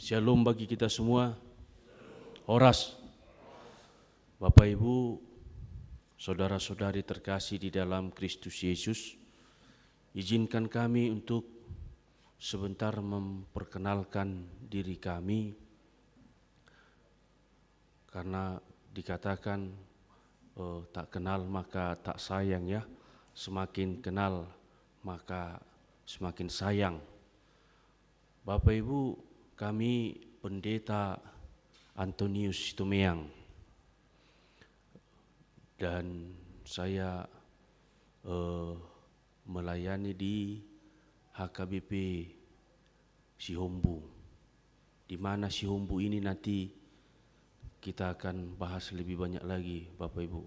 Shalom bagi kita semua. Horas. Bapak Ibu, saudara-saudari terkasih di dalam Kristus Yesus, izinkan kami untuk sebentar memperkenalkan diri kami, karena dikatakan tak kenal maka tak sayang ya, semakin kenal maka semakin sayang. Bapak Ibu, kami Pendeta Antonius Tumeang, dan saya melayani di HKBP Sihombu, di mana Sihombu ini nanti kita akan bahas lebih banyak lagi, Bapak Ibu.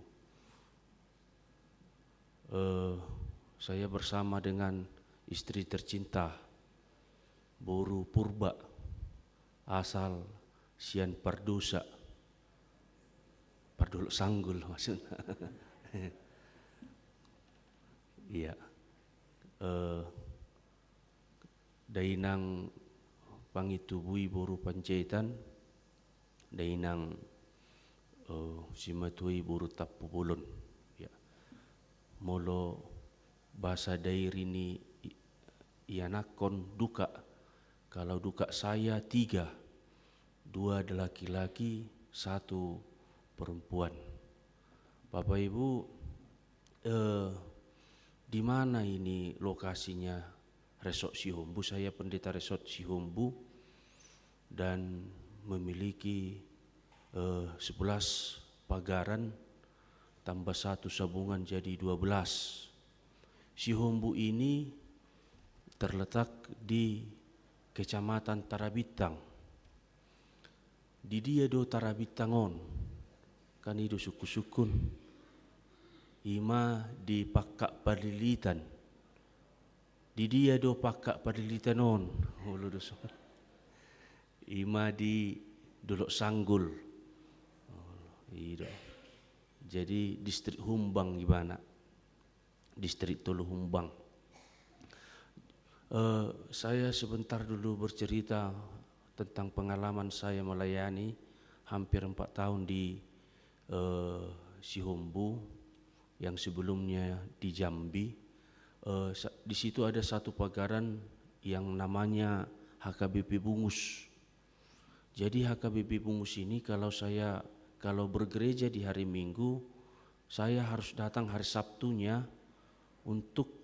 Saya bersama dengan istri tercinta, Boru Purba, asal Sian Pardosa, Pardolok Sanggul maksudnya. Iya. Dainang pangitubui Boru Pancaitan, dainang simatui Boru Tapupulon. Ya. Molo bahasa dairini ianakon duka. Kalau duka saya 3, 2 laki-laki, 1 perempuan. Bapak Ibu, di mana ini lokasinya Resort Sihombu? Saya pendeta Resort Sihombu dan memiliki 11 pagaran tambah 1 sabungan jadi 12. Sihombu ini terletak di Kecamatan Tarabitang. Di dia do Tarabitangon, kan itu suku-sukun. Ima di Pakak Padilitan. Di dia do Pakak Padilitanon. Ima di Dolok Sanggul. Jadi distrik Humbang gimana? Distrik Tolu Humbang. Saya sebentar dulu bercerita tentang pengalaman saya melayani hampir 4 tahun di Sihombu, yang sebelumnya di Jambi. Di situ ada satu pagaran yang namanya HKBP Bungus. Jadi HKBP Bungus ini kalau bergereja di hari Minggu, saya harus datang hari Sabtunya untuk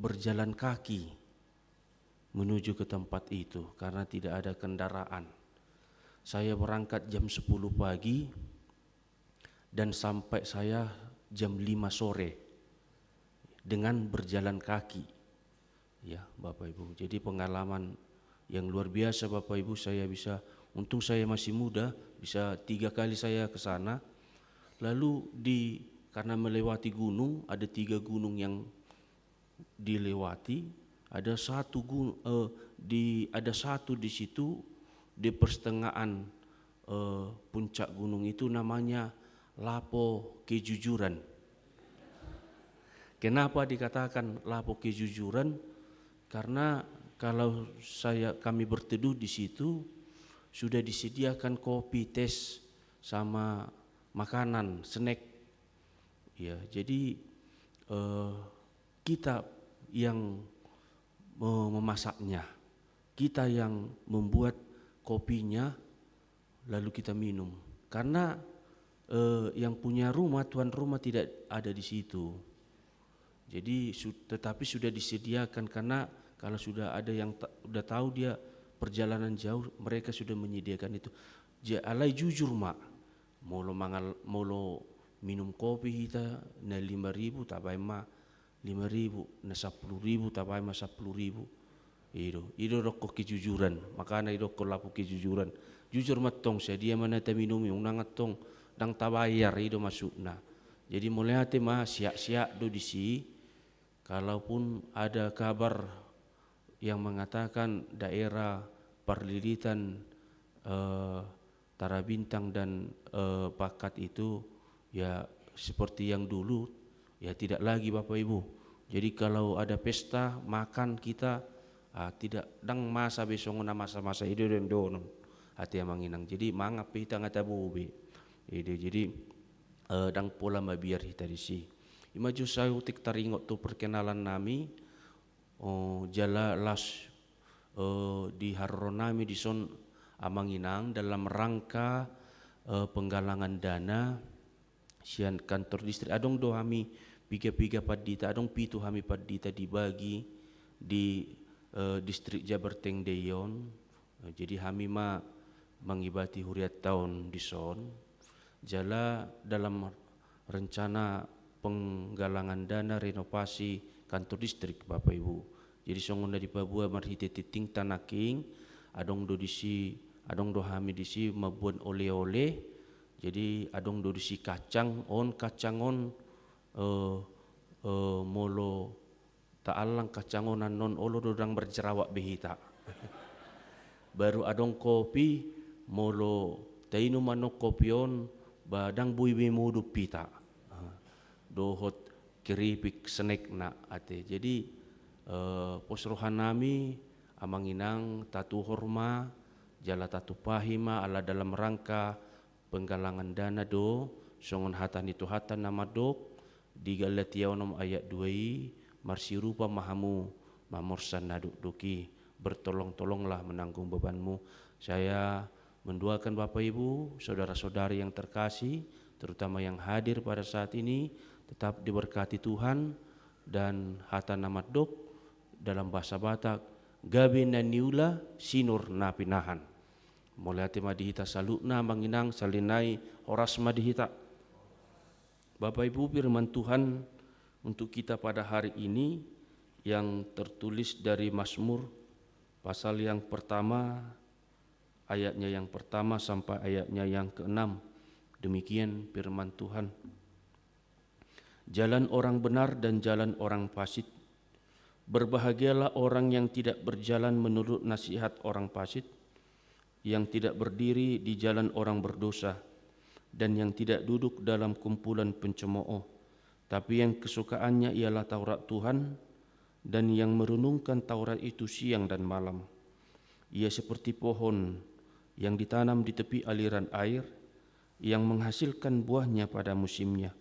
berjalan kaki menuju ke tempat itu karena tidak ada kendaraan. Saya berangkat jam 10 pagi dan sampai saya jam 5 sore dengan berjalan kaki. Ya, Bapak Ibu. Jadi pengalaman yang luar biasa, Bapak Ibu. Untung saya masih muda, bisa 3 kali saya ke sana. Lalu karena melewati gunung, ada 3 gunung yang dilewati, ada satu di situ di pertengahan puncak gunung itu namanya Lapo Kejujuran. Kenapa dikatakan Lapo Kejujuran? Karena kalau kami berteduh di situ sudah disediakan kopi, tes sama makanan, snack. Ya, jadi kita yang memasaknya, kita yang membuat kopinya, lalu kita minum. Karena yang punya rumah, tuan rumah tidak ada di situ. Jadi tetapi sudah disediakan, karena kalau sudah ada yang udah tahu dia perjalanan jauh, mereka sudah menyediakan itu. Alai jujur mak, molo minum kopi kita na 5.000 tak baik mak 5.000 na 10.000 tak baik mak 10.000. Itu rokok kejujuran, makanya itu lapu kejujuran. Jujur matong saya dia mana ta minum yung nangatong dang tabayar itu masuk nah. Jadi mulai hati mah siak-siak do disi. Kalaupun ada kabar yang mengatakan daerah Parlilitan, Tarabintang dan Pakat itu ya seperti yang dulu, ya tidak lagi Bapak Ibu. Jadi kalau ada pesta makan kita tidak dang masa besongon na masa-masa itu dan donon hati manginang. Jadi mangap kita ngata bobe. Jadi dang pola mabiar kita di si. Imaju saya utik taringot tu perkenalan nami jala las di Haronami di son amanginang dalam rangka penggalangan dana sian kantor distrik adong do hami piga padita adong pitu hami padita dibagi di distrik Jabarteng Deyon. Jadi hami mengibati huriat tahun di son jala dalam rencana penggalangan dana renovasi kantor distrik Bapak Ibu. Jadi songon dari Papua marhite titing tanaking adong do disi adong do hami disi mabuan oleh-oleh. Jadi adong do disi kacangon molo taalang kacangonan non olo dodang berjerawak behita. Baru adong kopi molo tainu manok kopion badang buibe mudu pita. Dohot keripik snack na ate. Jadi posrohan nami amanginang tatu horma jala tatu pahima ala dalam rangka penggalangan dana do songon hatan itu hatan nama dok di Galatiaonom ayat 2 marsi rupa mahamu mamorsan naduk doki bertolong-tolonglah menanggung bebanmu. Saya mendoakan Bapak Ibu, saudara-saudari yang terkasih, terutama yang hadir pada saat ini, tetap diberkati Tuhan dan hata namat dok dalam bahasa Batak gabe na niula sinur na pinahan. Mulai hati madihita salukna manginang salinai horas madihita. Bapak Ibu, firman Tuhan untuk kita pada hari ini yang tertulis dari Mazmur pasal yang pertama, ayatnya yang pertama sampai ayatnya yang ke-6. Demikian firman Tuhan. Jalan orang benar dan jalan orang fasik. Berbahagialah orang yang tidak berjalan menurut nasihat orang fasik, yang tidak berdiri di jalan orang berdosa, dan yang tidak duduk dalam kumpulan pencemooh, tapi yang kesukaannya ialah Taurat Tuhan, dan yang merenungkan Taurat itu siang dan malam. Ia seperti pohon yang ditanam di tepi aliran air, yang menghasilkan buahnya pada musimnya,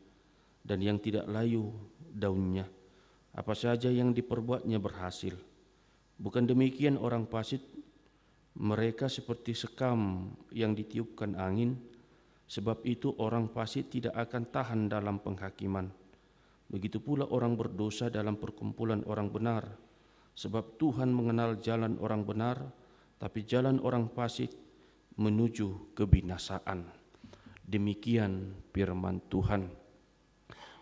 dan yang tidak layu daunnya. Apa saja yang diperbuatnya berhasil. Bukan demikian orang fasik, mereka seperti sekam yang ditiupkan angin. Sebab itu orang fasik tidak akan tahan dalam penghakiman. Begitu pula orang berdosa dalam perkumpulan orang benar. Sebab Tuhan mengenal jalan orang benar, tapi jalan orang fasik menuju kebinasaan. Demikian firman Tuhan.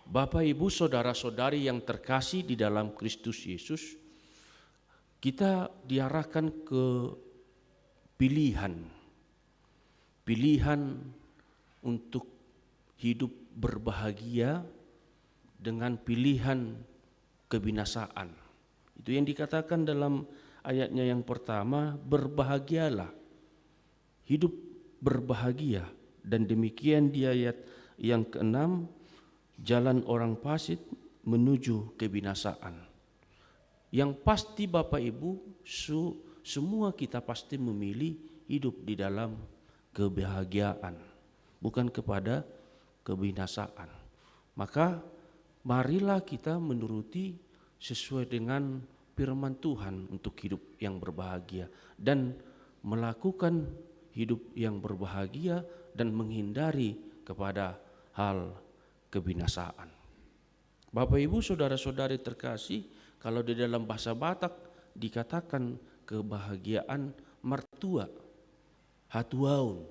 Bapak, Ibu, saudara-saudari yang terkasih di dalam Kristus Yesus, kita diarahkan ke pilihan untuk hidup berbahagia dengan pilihan kebinasaan. Itu yang dikatakan dalam ayatnya yang pertama, berbahagialah, hidup berbahagia. Dan demikian di ayat yang ke-6, jalan orang fasik menuju kebinasaan. Yang pasti Bapak Ibu, semua kita pasti memilih hidup di dalam kebahagiaan, bukan kepada kebinasaan. Maka marilah kita menuruti sesuai dengan firman Tuhan untuk hidup yang berbahagia dan melakukan hidup yang berbahagia dan menghindari kepada hal kebinasaan. Bapak Ibu, saudara-saudari terkasih, kalau di dalam bahasa Batak dikatakan kebahagiaan mertua, hatuaun.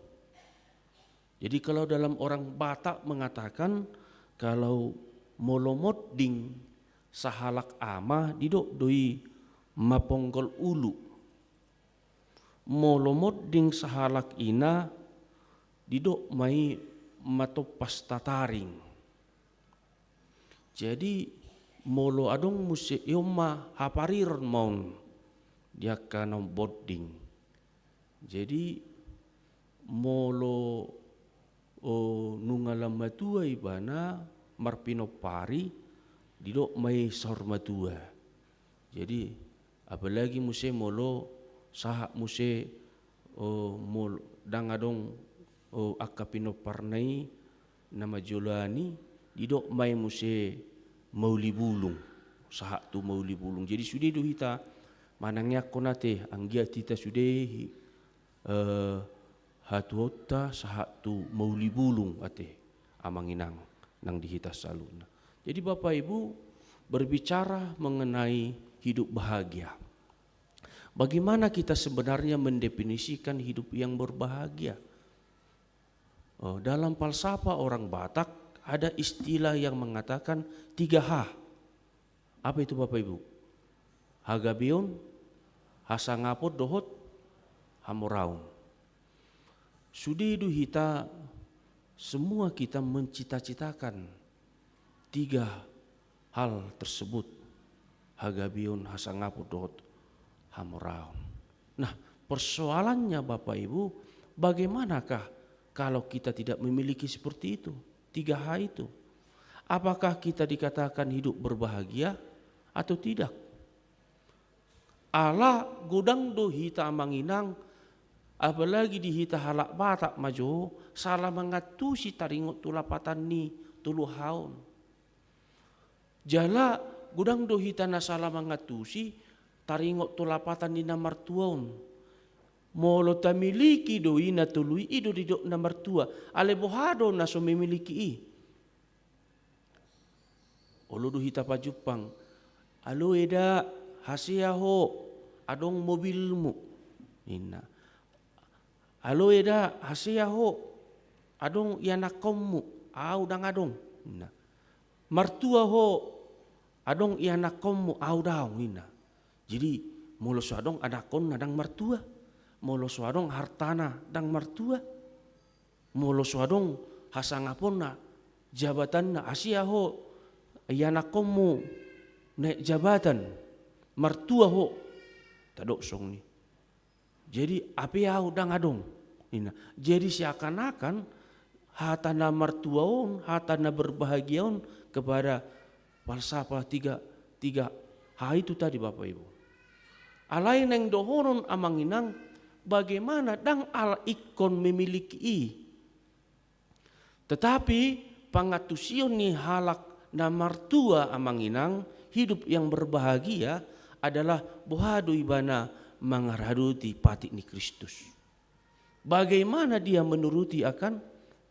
Jadi kalau dalam orang Batak mengatakan kalau molomot ding sahalak ama didok doi maponggol ulu. Molomot ding sahalak ina didok mai matopas tataring. Jadi molo adong museum haparir maun dia kanong boarding. Jadi molo nungalam matua ibana marpino pari didok mai sor matua. Jadi apalagi muse molo saha muse mol dangadong akapino parnai nama jolani didok mai muse mauli bulung saha tu mauli bulung. Jadi sudah do hita manangnya konate anggia tita sudehi hatuota saha tu mauli bulung ate amanginang nang dihita saluna. Jadi Bapak Ibu berbicara mengenai hidup bahagia. Bagaimana kita sebenarnya mendefinisikan hidup yang berbahagia? Dalam falsafah orang Batak ada istilah yang mengatakan 3H. Apa itu Bapak Ibu? Hagabion, hasangapot dohot, hamoraun. Sudidu hita semua kita mencita-citakan 3 hal tersebut. Hagabion, hasangapot dohot, hamoraun. Nah, persoalannya Bapak Ibu, bagaimanakah kalau kita tidak memiliki seperti itu, 3H itu? Apakah kita dikatakan hidup berbahagia atau tidak? Allah godang do hita manginang, apalagi di hita halak Batak majo, salah mengatusi taringot tulapatan ni tuluhaun. Jala godang do hita na salah mengatusi taringot tulapatan ni namartuaun. Molo tamiliki do ina tului ido didok namartua. Ale bohado na so memiliki i. Olo do hita pa Jepang. Alo eda hasia ho adong mobilmu. Ina. Alo eda hasia ho adong ianakommu. Udang adong. Ina. Martua ho adong ianakommu daong ina. Jadi molo suadong adakon nadang martua, molo suadong hartana dang martua, molo suadong hasangapon na jabatan na asia ho yanakomu naik jabatan martua ho tadok song ni. Jadi api dang adong. Jadi seakan-akan hatana martuaon, hatana berbahagiaon kepada falsafah tiga hal itu tadi Bapak Ibu. Alain yang dohoron amanginang bagaimana dang al ikon memiliki tetapi pangatusion ni halak na martua amanginang hidup yang berbahagia adalah bohado ibana mangaraduti patik ni Kristus. Bagaimana dia menuruti akan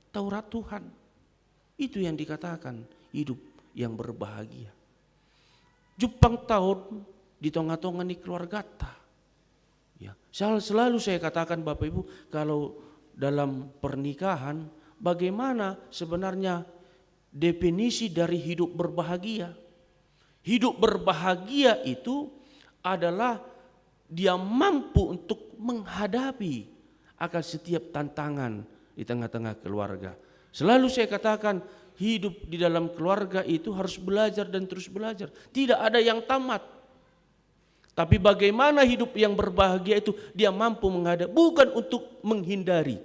Taurat Tuhan. Itu yang dikatakan hidup yang berbahagia. Jupang tahun di tengah-tengah ni keluarga ta. Ya, selalu saya katakan Bapak Ibu, kalau dalam pernikahan bagaimana sebenarnya definisi dari hidup berbahagia? Hidup berbahagia itu adalah dia mampu untuk menghadapi akan setiap tantangan di tengah-tengah keluarga. Selalu saya katakan hidup di dalam keluarga itu harus belajar dan terus belajar. Tidak ada yang tamat. Tapi bagaimana hidup yang berbahagia itu dia mampu menghadapi, bukan untuk menghindari.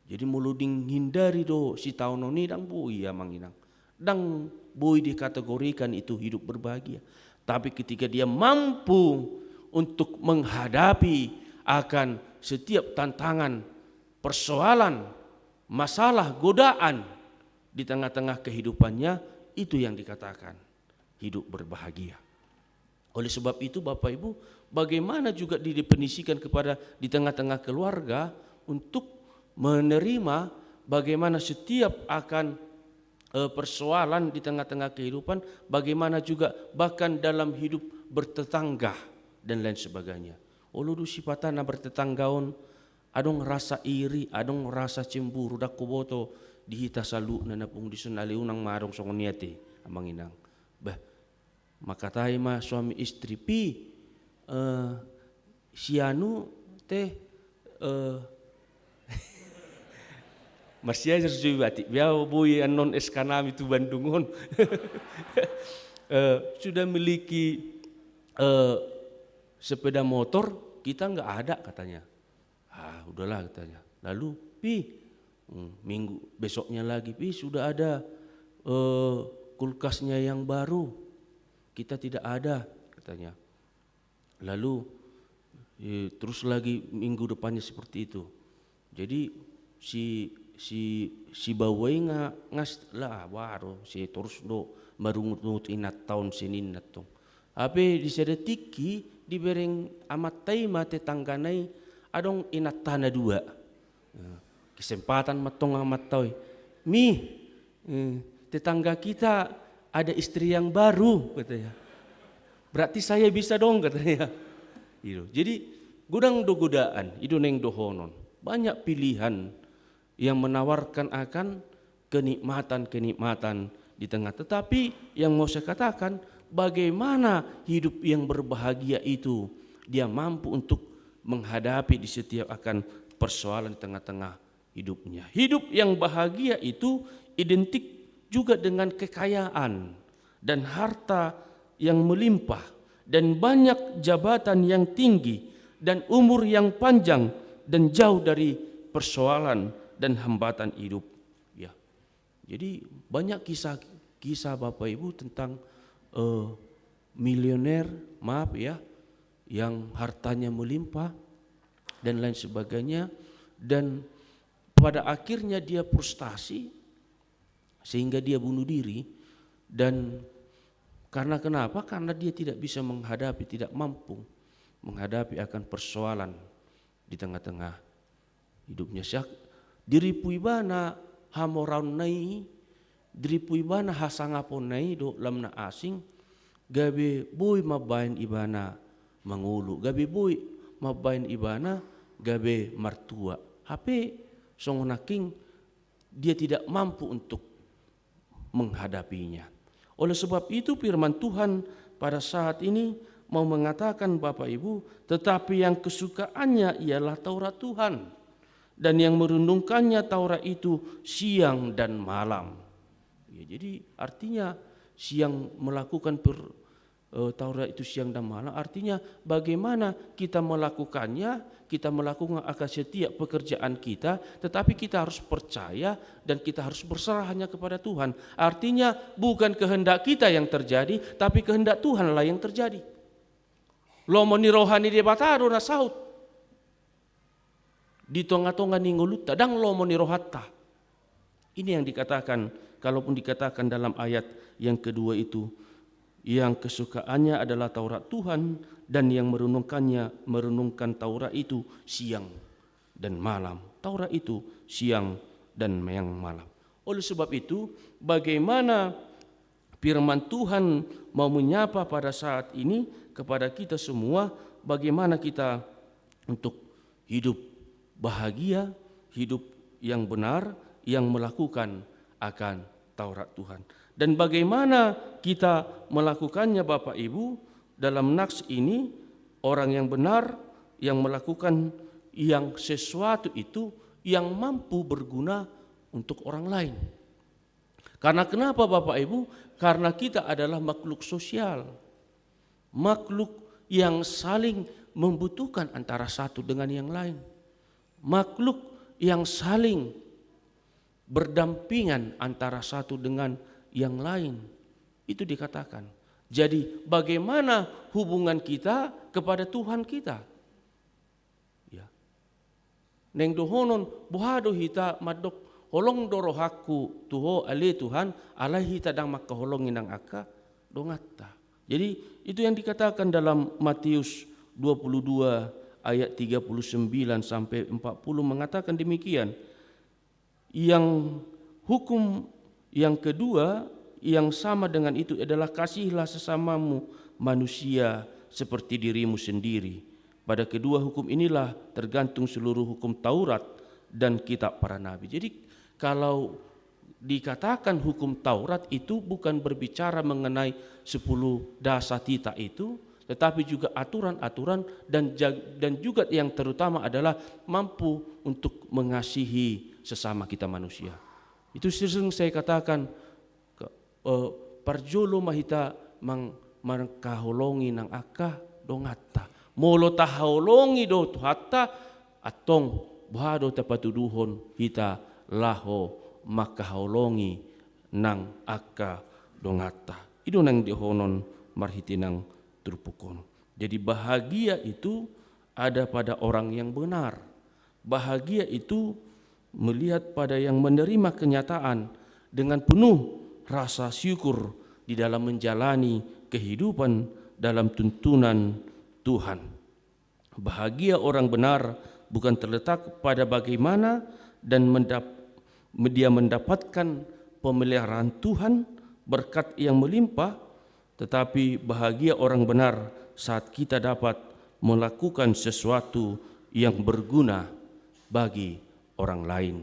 Jadi muluding hindari do si taono ni dang bui ya manginang. Dang bui dikategorikan itu hidup berbahagia. Tapi ketika dia mampu untuk menghadapi akan setiap tantangan, persoalan, masalah, godaan di tengah-tengah kehidupannya, itu yang dikatakan hidup berbahagia. Oleh sebab itu Bapak Ibu, bagaimana juga didefinisikan kepada di tengah-tengah keluarga untuk menerima bagaimana setiap akan persoalan di tengah-tengah kehidupan, bagaimana juga bahkan dalam hidup bertetangga dan lain sebagainya. Uludu sifatana bertetanggaon, adong rasa iri, adong rasa cemburu, dak kuboto dihita salu na napung disunali unang marong songoniate amanginang. Makatai ma suami istri pi sianu teh masih aja bati biar boy anon eskanami tu Bandungon sudah miliki sepeda motor, kita nggak ada katanya. Udahlah katanya. Lalu minggu besoknya lagi sudah ada kulkasnya yang baru, kita tidak ada katanya. Lalu terus lagi minggu depannya seperti itu. Jadi si bawai ngas lah baru si terus do marungut inat tahun Senin natong. Ape di sedetiki di bereng amat taima tetangganai adong inat tanah dua. Kesempatan matong amat tahu. Tetangga kita ada istri yang baru katanya. Berarti saya bisa dong katanya. Jadi godaan itu neng dohonon. Banyak pilihan yang menawarkan akan kenikmatan di tengah. Tetapi yang mau saya katakan, bagaimana hidup yang berbahagia itu dia mampu untuk menghadapi di setiap akan persoalan di tengah-tengah hidupnya. Hidup yang bahagia itu identik juga dengan kekayaan dan harta yang melimpah dan banyak jabatan yang tinggi dan umur yang panjang dan jauh dari persoalan dan hambatan hidup. Ya. Jadi banyak kisah Bapak Ibu tentang milioner, yang hartanya melimpah dan lain sebagainya, dan pada akhirnya dia frustasi sehingga dia bunuh diri. Dan karena kenapa? Karena dia tidak bisa tidak mampu menghadapi akan persoalan di tengah-tengah hidupnya. Diripui bana hamoraun nai, diripui bana hasangapon nai do lamna asing, gabe boy mabain ibana mangulu, gabe boy mabain ibana gabe martua. HP songonaking dia tidak mampu untuk menghadapinya. Oleh sebab itu firman Tuhan pada saat ini mau mengatakan Bapak Ibu, tetapi yang kesukaannya ialah Taurat Tuhan, dan yang merundungkannya Taurat itu siang dan malam. Ya, jadi artinya siang melakukan Taurat itu siang dan malam, artinya bagaimana kita melakukannya, kita melakukan akan setiap pekerjaan kita, tetapi kita harus percaya dan kita harus berserah hanya kepada Tuhan. Artinya bukan kehendak kita yang terjadi, tapi kehendak Tuhanlah yang terjadi. Lomoni rohani dia bataro na saut. Di tonga-tonga ningoluta dang lomoni rohatta. Ini yang dikatakan, kalaupun dikatakan dalam ayat yang kedua itu, yang kesukaannya adalah Taurat Tuhan dan yang merenungkan Taurat itu siang dan malam. Taurat itu siang dan malam. Oleh sebab itu, bagaimana firman Tuhan mau menyapa pada saat ini kepada kita semua, bagaimana kita untuk hidup bahagia, hidup yang benar, yang melakukan akan Taurat Tuhan. Dan bagaimana kita melakukannya Bapak Ibu dalam naks ini, orang yang benar yang melakukan yang sesuatu itu yang mampu berguna untuk orang lain. Karena kenapa Bapak Ibu? Karena kita adalah makhluk sosial, makhluk yang saling membutuhkan antara satu dengan yang lain, makhluk yang saling berdampingan antara satu dengan yang lain. Itu dikatakan. Jadi bagaimana hubungan kita kepada Tuhan kita? Ya. Neng dohonon buhado hita madok holong dorohaku tuho ale Tuhan alai hita dang makaholongin ang aka dongatta. Jadi itu yang dikatakan dalam Matius 22 ayat 39 sampai 40 mengatakan demikian. Yang hukum yang kedua yang sama dengan itu adalah kasihlah sesamamu manusia seperti dirimu sendiri. Pada kedua hukum inilah tergantung seluruh hukum Taurat dan kitab para nabi. Jadi kalau dikatakan hukum Taurat itu bukan berbicara mengenai 10 dasar tita itu, tetapi juga aturan-aturan dan juga yang terutama adalah mampu untuk mengasihi sesama kita manusia. Itu sering saya katakan, parjolo mahita mangkaholongi nang aka dongata. Molo taholongi do tuhata atong buhado tapatuduhon hita laho makaholongi nang aka dongata. Itu nang dihonon marhiti nang turpukon. Jadi bahagia itu ada pada orang yang benar. Bahagia itu melihat pada yang menerima kenyataan dengan penuh rasa syukur di dalam menjalani kehidupan dalam tuntunan Tuhan. Bahagia orang benar bukan terletak pada bagaimana dan dia mendapatkan pemeliharaan Tuhan, berkat yang melimpah, tetapi bahagia orang benar saat kita dapat melakukan sesuatu yang berguna bagi orang lain.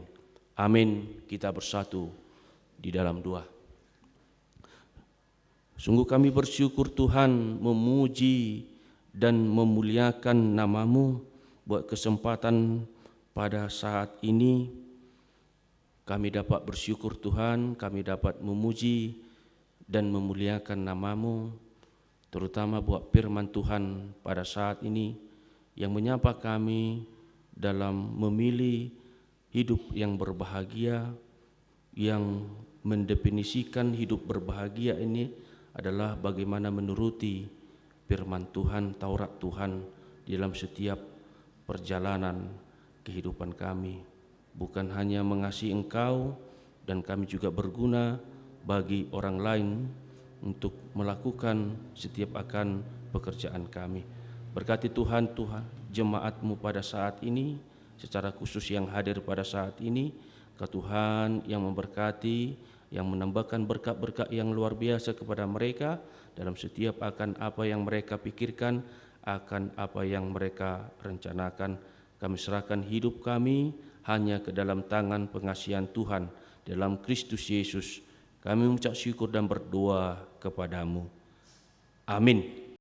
Amin. Kita bersatu di dalam doa. Sungguh kami bersyukur Tuhan, memuji dan memuliakan nama-Mu buat kesempatan pada saat ini. Kami dapat bersyukur Tuhan, kami dapat memuji dan memuliakan nama-Mu, terutama buat firman Tuhan pada saat ini yang menyapa kami dalam memilih hidup yang berbahagia, yang mendefinisikan hidup berbahagia ini adalah bagaimana menuruti firman Tuhan, Taurat Tuhan di dalam setiap perjalanan kehidupan kami. Bukan hanya mengasihi Engkau, dan kami juga berguna bagi orang lain untuk melakukan setiap akan pekerjaan kami. Berkati Tuhan jemaat-Mu pada saat ini, secara khusus yang hadir pada saat ini. Tuhan yang memberkati, yang menambahkan berkat-berkat yang luar biasa kepada mereka dalam setiap akan apa yang mereka pikirkan, akan apa yang mereka rencanakan. Kami serahkan hidup kami hanya ke dalam tangan pengasihan Tuhan dalam Kristus Yesus. Kami mengucap syukur dan berdoa kepada-Mu. Amin.